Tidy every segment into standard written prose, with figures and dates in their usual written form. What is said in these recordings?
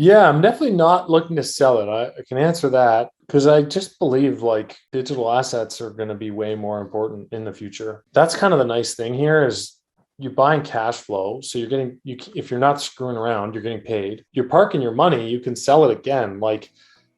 Yeah, I'm definitely not looking to sell it. I can answer that because I just believe like digital assets are going to be way more important in the future. That's kind of the nice thing here is you're buying cash flow. So you're getting you if you're not screwing around, you're getting paid. You're parking your money, you can sell it again.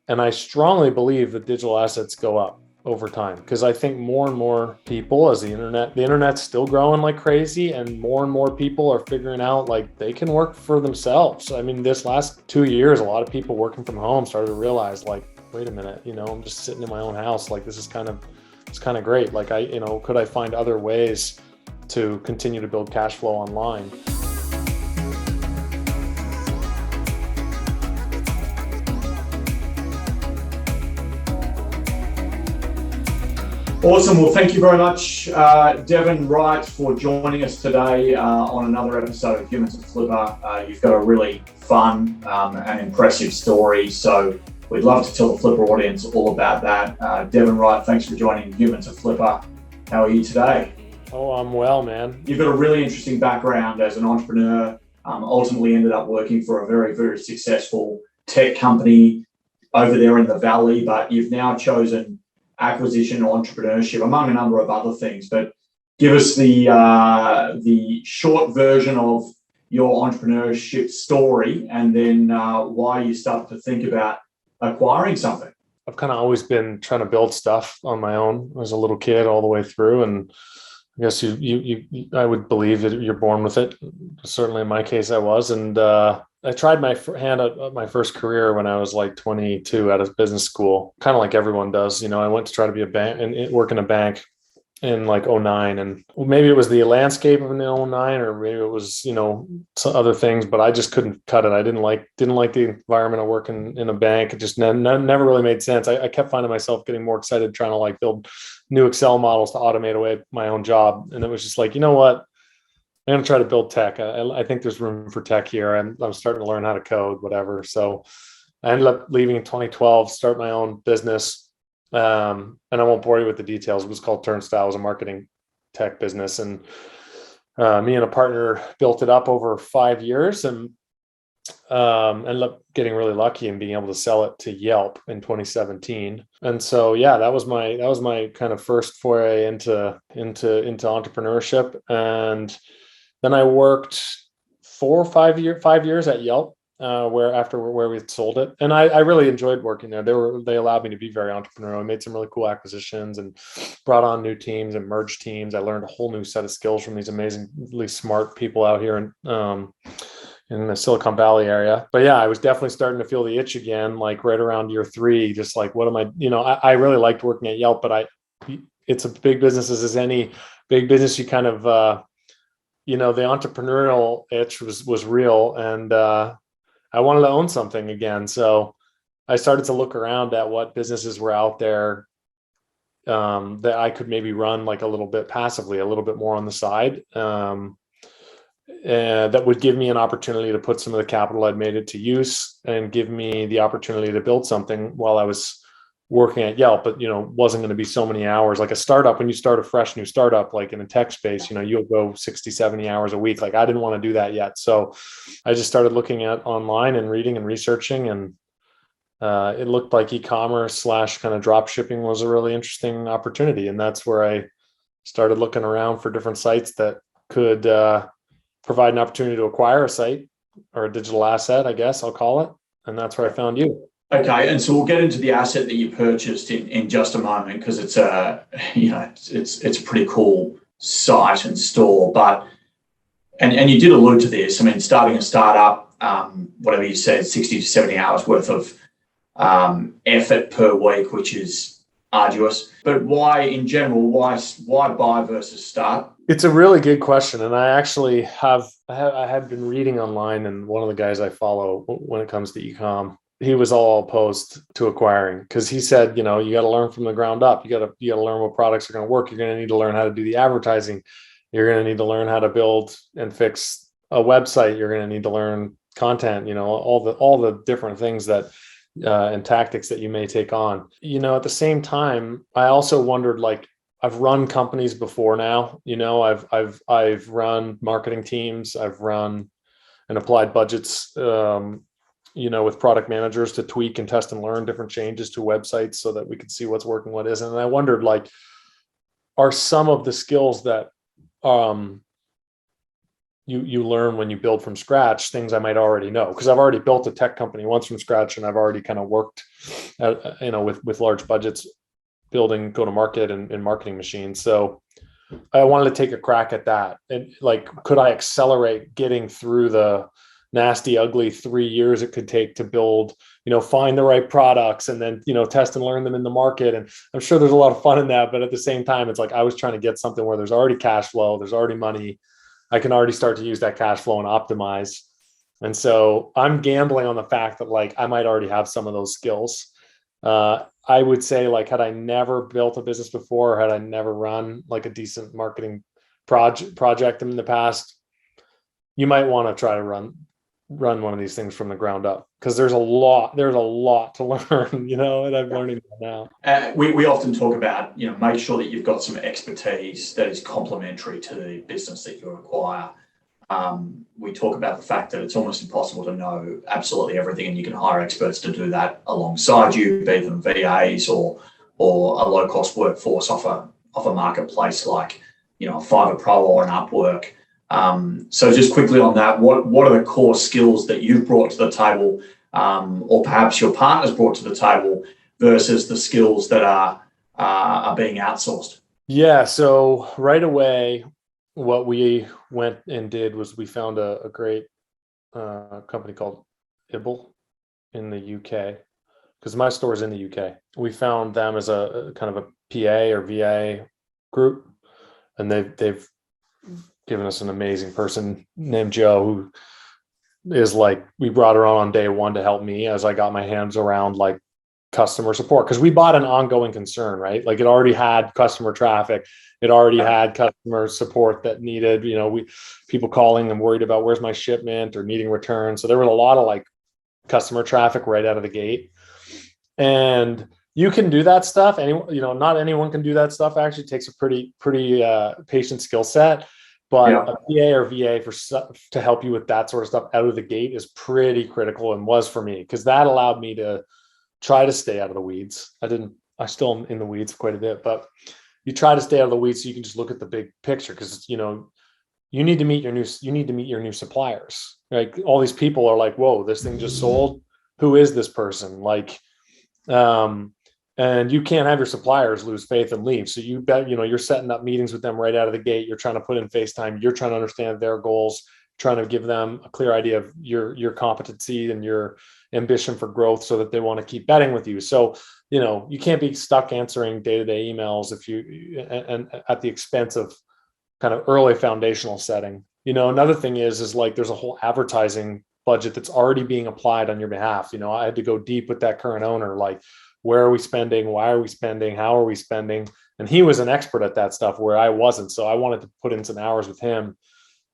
And I strongly believe that digital assets go up over time because I think more and more people, as the internet's still growing like crazy, and more people are figuring out like they can work for themselves. I mean, this last 2 years, a lot of people working from home started to realize like, wait a minute, I'm just sitting in my own house. Like this is it's kind of great. Like could I find other ways to continue to build cash flow online? Awesome. Well, thank you very much, Devon Wright, for joining us today on another episode of Humans of Flippa. You've got a really fun and impressive story, so we'd love to tell the Flippa audience all about that. Devon Wright, thanks for joining Humans of Flippa. How are you today? Oh, I'm well, man. You've got a really interesting background as an entrepreneur. Ultimately ended up working for a very, very successful tech company over there in the Valley, but you've now chosen acquisition, entrepreneurship, among a number of other things. But give us the short version of your entrepreneurship story, and then why you started to think about acquiring something. I've kind of always been trying to build stuff on my own as a little kid all the way through. And I guess I would believe that you're born with it. Certainly in my case, I was. And I tried my hand at my first career when I was like 22 out of business school, kind of like everyone does. I went to try to be a bank and work in a bank in like '09, and maybe it was the landscape of an '09, or maybe it was some other things, but I just couldn't cut it. I didn't like the environment of working in a bank. It just never really made sense. I kept finding myself getting more excited trying to like build new Excel models to automate away my own job, and it was just like, you know what, I'm going to try to build tech. I think there's room for tech here. I'm starting to learn how to code, whatever. So I ended up leaving in 2012, start my own business. And I won't bore you with the details. It was called Turnstile. It was a marketing tech business. And me and a partner built it up over 5 years, and ended up getting really lucky and being able to sell it to Yelp in 2017. And so, yeah, that was my kind of first foray into entrepreneurship. And then I worked 5 years at Yelp, where we sold it, and I really enjoyed working there. They allowed me to be very entrepreneurial. I made some really cool acquisitions and brought on new teams and merged teams. I learned a whole new set of skills from these amazingly smart people out here in the Silicon Valley area. But yeah, I was definitely starting to feel the itch again, like right around year 3, just like, what am I? I really liked working at Yelp, but it's a big business as any big business. You kind of the entrepreneurial itch was real, and I wanted to own something again. So I started to look around at what businesses were out there that I could maybe run like a little bit passively, a little bit more on the side, that would give me an opportunity to put some of the capital I'd made it to use and give me the opportunity to build something while I was working at Yelp. But wasn't going to be so many hours. Like a startup, when you start a fresh new startup, like in a tech space, you'll go 60, 70 hours a week. Like I didn't want to do that yet. So I just started looking at online and reading and researching, and it looked like e-commerce / kind of drop shipping was a really interesting opportunity. And that's where I started looking around for different sites that could provide an opportunity to acquire a site or a digital asset, I guess I'll call it. And that's where I found you. Okay, and so we'll get into the asset that you purchased in just a moment, because it's it's a pretty cool site and store. But and you did allude to this. I mean, starting a startup, whatever you said, 60 to 70 hours worth of effort per week, which is arduous. But why, in general, why buy versus start? It's a really good question, and I actually I had been reading online, and one of the guys I follow when it comes to e-com, he was all opposed to acquiring, because he said, you got to learn from the ground up. You got to learn what products are going to work. You're going to need to learn how to do the advertising. You're going to need to learn how to build and fix a website. You're going to need to learn content. All the different things that and tactics that you may take on. At the same time, I also wondered, like, I've run companies before now. I've run marketing teams. I've run and applied budgets with product managers to tweak and test and learn different changes to websites so that we could see what's working, what isn't. And I wondered, like, are some of the skills that you learn when you build from scratch things I might already know? Because I've already built a tech company once from scratch, and I've already kind of worked with large budgets building go-to-market and marketing machines. So I wanted to take a crack at that. And like, could I accelerate getting through the nasty, ugly 3 years it could take to build, find the right products and then, test and learn them in the market. And I'm sure there's a lot of fun in that, but at the same time, it's like, I was trying to get something where there's already cash flow, there's already money. I can already start to use that cash flow and optimize. And so I'm gambling on the fact that, like, I might already have some of those skills. I would say, like, had I never built a business before, had I never run like a decent marketing project in the past, you might want to try to run one of these things from the ground up, because there's a lot to learn, and I'm learning that now. We often talk about, make sure that you've got some expertise that is complementary to the business that you acquire. We talk about the fact that it's almost impossible to know absolutely everything, and you can hire experts to do that alongside you, be them VAs or a low-cost workforce off a marketplace like, a Fiverr Pro or an Upwork. So just quickly on that, what are the core skills that you've brought to the table, or perhaps your partners brought to the table, versus the skills that are being outsourced? Yeah. So right away, what we went and did was we found a great company called Ibble in the UK, because my store is in the UK. We found them as a kind of a PA or VA group, and they've given us an amazing person named Joe, who is like, we brought her on day one to help me as I got my hands around like customer support, because we bought an ongoing concern, right? Like, it already had customer traffic, it already had customer support that needed, people calling and worried about where's my shipment or needing return. So there was a lot of like customer traffic right out of the gate. And you can do that stuff. Not anyone can do that stuff. Actually, it takes a pretty patient skill set. But a PA or VA to help you with that sort of stuff out of the gate is pretty critical, and was for me, because that allowed me to try to stay out of the weeds. I still am in the weeds quite a bit, but you try to stay out of the weeds so you can just look at the big picture, because you need to meet your new suppliers. Like, all these people are like, whoa, this thing just sold. Who is this person? Like, and you can't have your suppliers lose faith and leave. So you bet, you're setting up meetings with them right out of the gate. You're trying to put in FaceTime. You're trying to understand their goals, trying to give them a clear idea of your competency and your ambition for growth, so that they want to keep betting with you. So, you can't be stuck answering day-to-day emails and at the expense of kind of early foundational setting. Another thing is like, there's a whole advertising budget that's already being applied on your behalf. I had to go deep with that current owner, like, where are we spending? Why are we spending? How are we spending? And he was an expert at that stuff where I wasn't. So I wanted to put in some hours with him.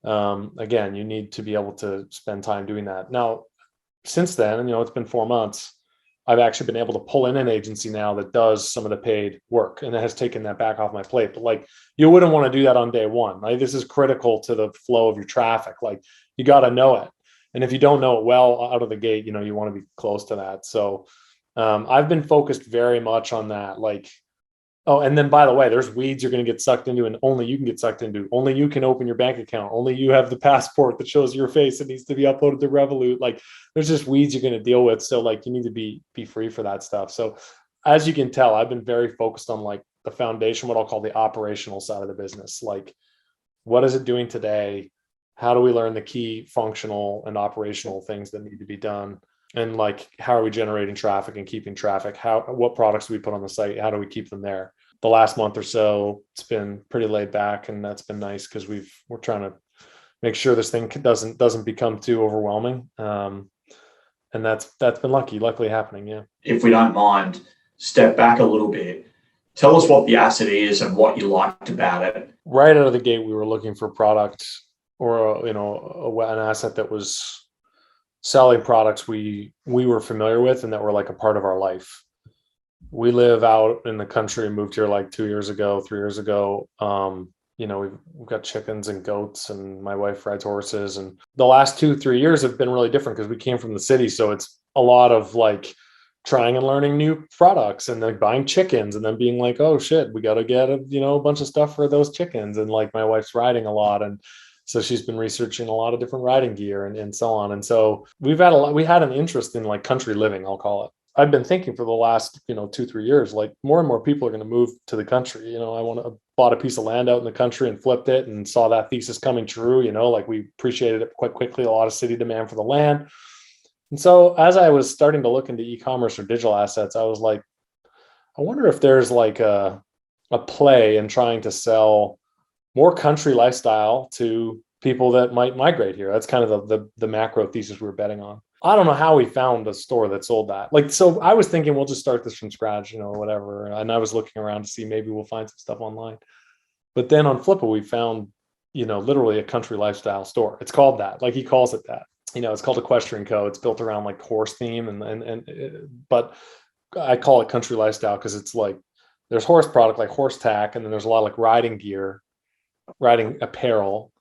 Again, you need to be able to spend time doing that. Now, since then, it's been 4 months, I've actually been able to pull in an agency now that does some of the paid work, and it has taken that back off my plate. But like, you wouldn't want to do that on day one, right? This is critical to the flow of your traffic. Like, you got to know it. And if you don't know it well out of the gate, you want to be close to that. So I've been focused very much on that. Like, oh, and then by the way, there's weeds you're going to get sucked into, and only you can get sucked into. Only you can open your bank account. Only you have the passport that shows your face. It needs to be uploaded to Revolut. Like, there's just weeds you're going to deal with. So like, you need to be free for that stuff. So as you can tell, I've been very focused on like the foundation, what I'll call the operational side of the business. Like, what is it doing today? How do we learn the key functional and operational things that need to be done? And like, how are we generating traffic and keeping traffic? What products do we put on the site? How do we keep them there? The last month or so, it's been pretty laid back, and that's been nice, because we're trying to make sure this thing doesn't become too overwhelming. And that's been luckily happening. Yeah. If we don't mind, step back a little bit. Tell us what the asset is and what you liked about it. Right out of the gate, we were looking for product, or an asset that was selling products we were familiar with and that were like a part of our life. We live out in the country, moved here like 2 years ago, 3 years ago. we've got chickens and goats, and my wife rides horses. And the last 2-3 years have been really different because we came from the city. So it's a lot of like trying and learning new products, and then buying chickens, and then being like, oh shit, we got to get a bunch of stuff for those chickens. And like my wife's riding a lot. And so she's been researching a lot of different riding gear and so on. And so we had an interest in like country living, I'll call it. I've been thinking for the last, 2-3 years, like more and more people are going to move to the country. Bought a piece of land out in the country and flipped it and saw that thesis coming true. Like we appreciated it quite quickly, a lot of city demand for the land. And so as I was starting to look into e-commerce or digital assets, I was like, I wonder if there's like a play in trying to sell more country lifestyle to people that might migrate here. That's kind of the macro thesis we were betting on. I don't know how we found a store that sold that. Like, so I was thinking we'll just start this from scratch, whatever. And I was looking around to see maybe we'll find some stuff online. But then on Flippa, we found, literally a country lifestyle store. It's called that. Like he calls it that. It's called Equestrian Co. It's built around like horse theme but I call it country lifestyle because it's like there's horse product like horse tack, and then there's a lot of like riding gear, riding apparel.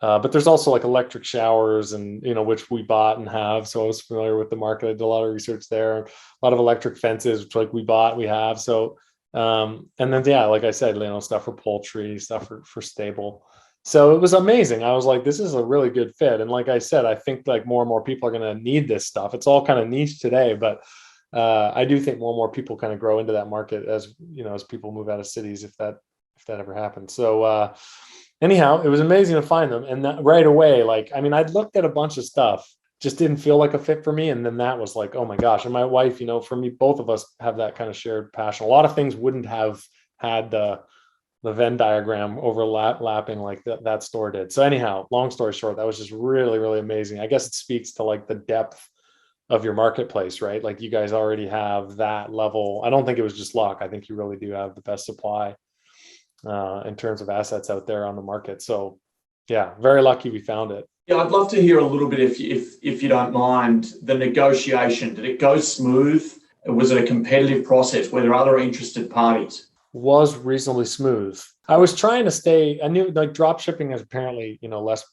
But there's also like electric showers and, which we bought and have. So I was familiar with the market. I did a lot of research there, a lot of electric fences, which like we have. So, and then, yeah, like I said, stuff for poultry, stuff for stable. So it was amazing. I was like, this is a really good fit. And like I said, I think like more and more people are going to need this stuff. It's all kind of niche today, but I do think more and more people kind of grow into that market as people move out of cities, if that ever happens. So, anyhow, it was amazing to find them. And that right away, I'd looked at a bunch of stuff, just didn't feel like a fit for me. And then that was like, oh my gosh. And my wife, for me, both of us have that kind of shared passion. A lot of things wouldn't have had the Venn diagram overlapping like that store did. So anyhow, long story short, that was just really, really amazing. I guess it speaks to like the depth of your marketplace, right? Like you guys already have that level. I don't think it was just luck. I think you really do have the best supply in terms of assets out there on the market. So yeah, very lucky we found it. Yeah, I'd love to hear a little bit, if you don't mind, the negotiation. Did it go smooth? Was it a competitive process? Were there other interested parties? Was reasonably smooth. I was trying to stay, I knew like drop shipping is apparently, less,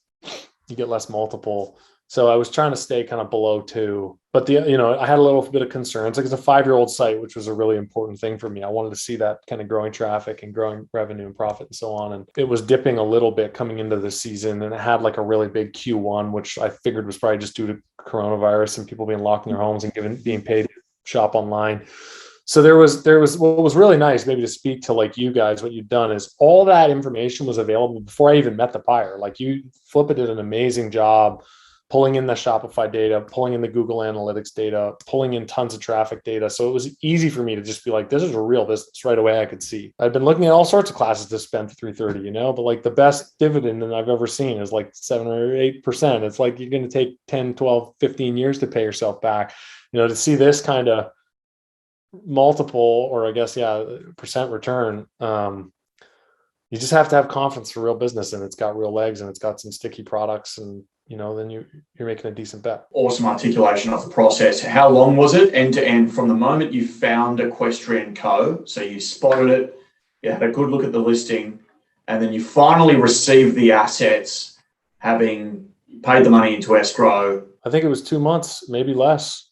you get less multiple. So I was trying to stay kind of below 2, but I had a little bit of concerns. Like it's a 5-year-old site, which was a really important thing for me. I wanted to see that kind of growing traffic and growing revenue and profit and so on. And it was dipping a little bit coming into the season, and it had like a really big Q1, which I figured was probably just due to coronavirus and people being locked in their homes and being paid to shop online. So there was what was really nice, maybe to speak to like you guys, what you've done is all that information was available before I even met the buyer. Like Flippa did an amazing job pulling in the Shopify data, pulling in the Google Analytics data, pulling in tons of traffic data. So it was easy for me to just be like, this is a real business right away. I could see. I've been looking at all sorts of classes to spend 330, but like the best dividend that I've ever seen is like 7 or 8%. It's like you're going to take 10, 12, 15 years to pay yourself back, to see this kind of multiple, or I guess, percent return. You just have to have confidence for real business, and it's got real legs, and it's got some sticky products, and then you're making a decent bet. Awesome articulation of the process. How long was it end to end from the moment you found Equestrian Co? So you spotted it, you had a good look at the listing, and then you finally received the assets, having paid the money into escrow. I think it was 2 months, maybe less.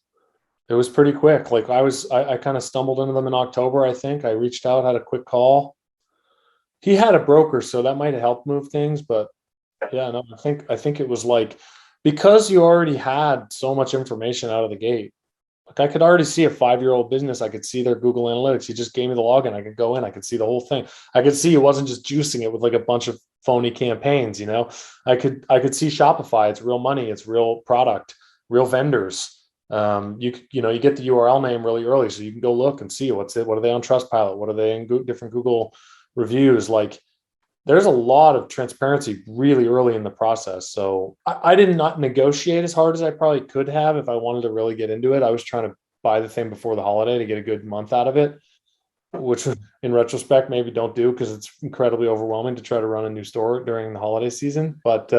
It was pretty quick. Like I kind of stumbled into them in October. I think I reached out, had a quick call. He had a broker, so that might have helped move things, but yeah, no, I think it was like, because you already had so much information out of the gate. Like I could already see a 5-year-old business. I could see their Google Analytics. He just gave me the login. I could go in. I could see the whole thing. I could see it wasn't just juicing it with like a bunch of phony campaigns. I could see Shopify. It's real money. It's real product, real vendors. You get the URL name really early, so you can go look and see what are they on Trustpilot, what are they in different Google reviews. Like there's a lot of transparency really early in the process. So I did not negotiate as hard as I probably could have if I wanted to really get into it. I was trying to buy the thing before the holiday to get a good month out of it, which in retrospect maybe don't do, because it's incredibly overwhelming to try to run a new store during the holiday season. But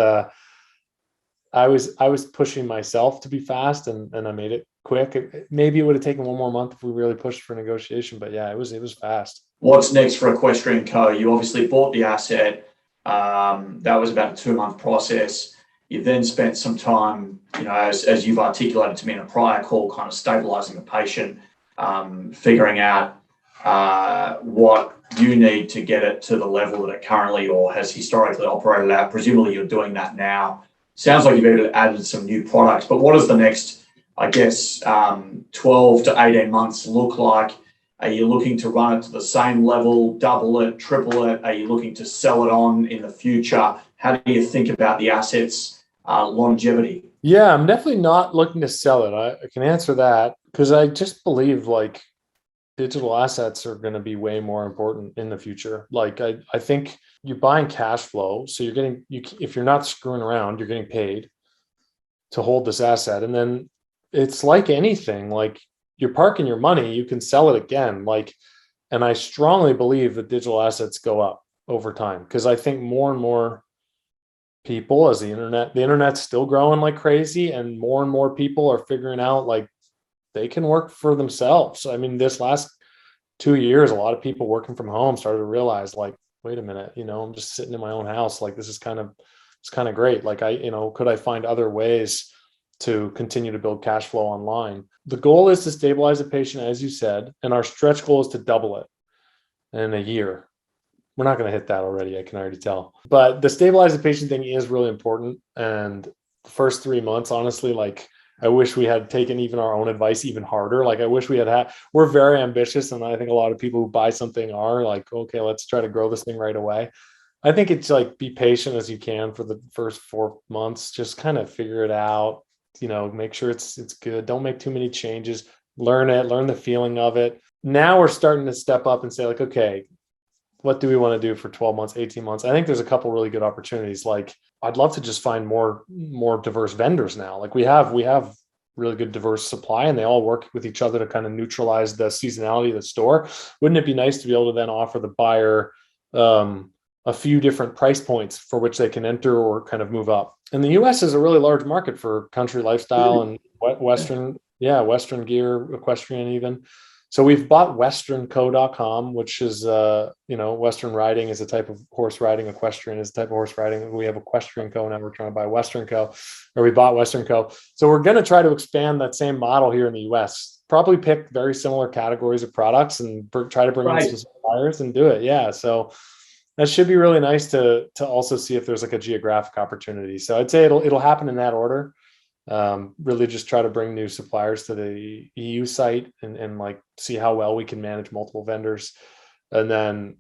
I was pushing myself to be fast, and I made it quick. Maybe it would have taken one more month if we really pushed for negotiation, but yeah, it was fast. What's next for Equestrian Co? You obviously bought the asset. That was about a 2-month process. You then spent some time, as you've articulated to me in a prior call, kind of stabilizing the patient, figuring out what you need to get it to the level that it currently or has historically operated at. Presumably you're doing that now. Sounds like you've added some new products, but what does the next, 12 to 18 months look like? Are you looking to run it to the same level, double it, triple it? Are you looking to sell it on in the future? How do you think about the assets' longevity? Yeah, I'm definitely not looking to sell it. I can answer that because I just believe like digital assets are going to be way more important in the future. Like I think you're buying cash flow. So if you're not screwing around, you're getting paid to hold this asset. And then it's like anything, like you're parking your money, you can sell it again. And I strongly believe that digital assets go up over time because I think more and more people, as the internet's still growing like crazy, and more people are figuring out like they can work for themselves. I mean, this last 2 years, a lot of people working from home started to realize like, wait a minute, I'm just sitting in my own house. Like it's kind of great. Like could I find other ways to continue to build cash flow online? The goal is to stabilize a patient, as you said, and our stretch goal is to double it in a year. We're not going to hit that already. I can already tell. But the stabilize the patient thing is really important. And the first 3 months, honestly, like I wish we had taken even our own advice even harder. Like I wish we we're very ambitious. And I think a lot of people who buy something are like, okay, let's try to grow this thing right away. I think it's like, be patient as you can for the first 4 months, just kind of figure it out, make sure it's good. Don't make too many changes, learn the feeling of it. Now we're starting to step up and say like, okay, what do we want to do for 12 months, 18 months? I think there's a couple really good opportunities. Like I'd love to just find more diverse vendors now. Like we have really good diverse supply and they all work with each other to kind of neutralize the seasonality of the store. Wouldn't it be nice to be able to then offer the buyer a few different price points for which they can enter or kind of move up? And the US is a really large market for country lifestyle and Western gear, equestrian even. So we've bought westernco.com, which is, Western riding is a type of horse riding. Equestrian is a type of horse riding. We have Equestrian Co. Now we're trying to buy Western Co. Or we bought Western Co. So we're going to try to expand that same model here in the US. Probably pick very similar categories of products and try to bring in some suppliers and do it. Yeah. So that should be really nice to also see if there's like a geographic opportunity. So I'd say it'll happen in that order. Really just try to bring new suppliers to the EU site and like see how well we can manage multiple vendors. And then,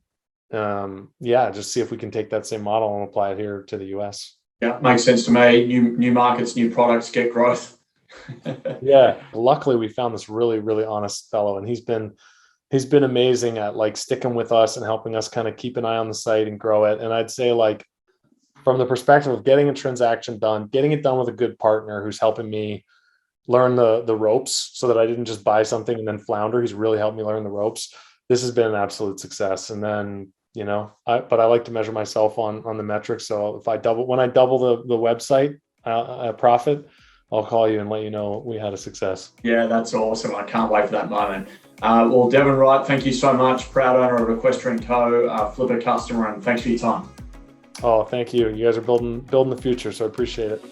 just see if we can take that same model and apply it here to the US. Yeah, makes sense to me. New markets, new products, get growth. Yeah. Luckily we found this really, really honest fellow, and he's been amazing at like sticking with us and helping us kind of keep an eye on the site and grow it. And I'd say like, from the perspective of getting a transaction done, getting it done with a good partner who's helping me learn the ropes so that I didn't just buy something and then flounder. He's really helped me learn the ropes. This has been an absolute success. And then, but I like to measure myself on the metrics. So when I double the website profit, I'll call you and let you know we had a success. Yeah, that's awesome. I can't wait for that moment. Well, Devon Wright, thank you so much. Proud owner of Equestrian Co., Flippa customer, and thanks for your time. Oh, thank you. You guys are building the future, so I appreciate it.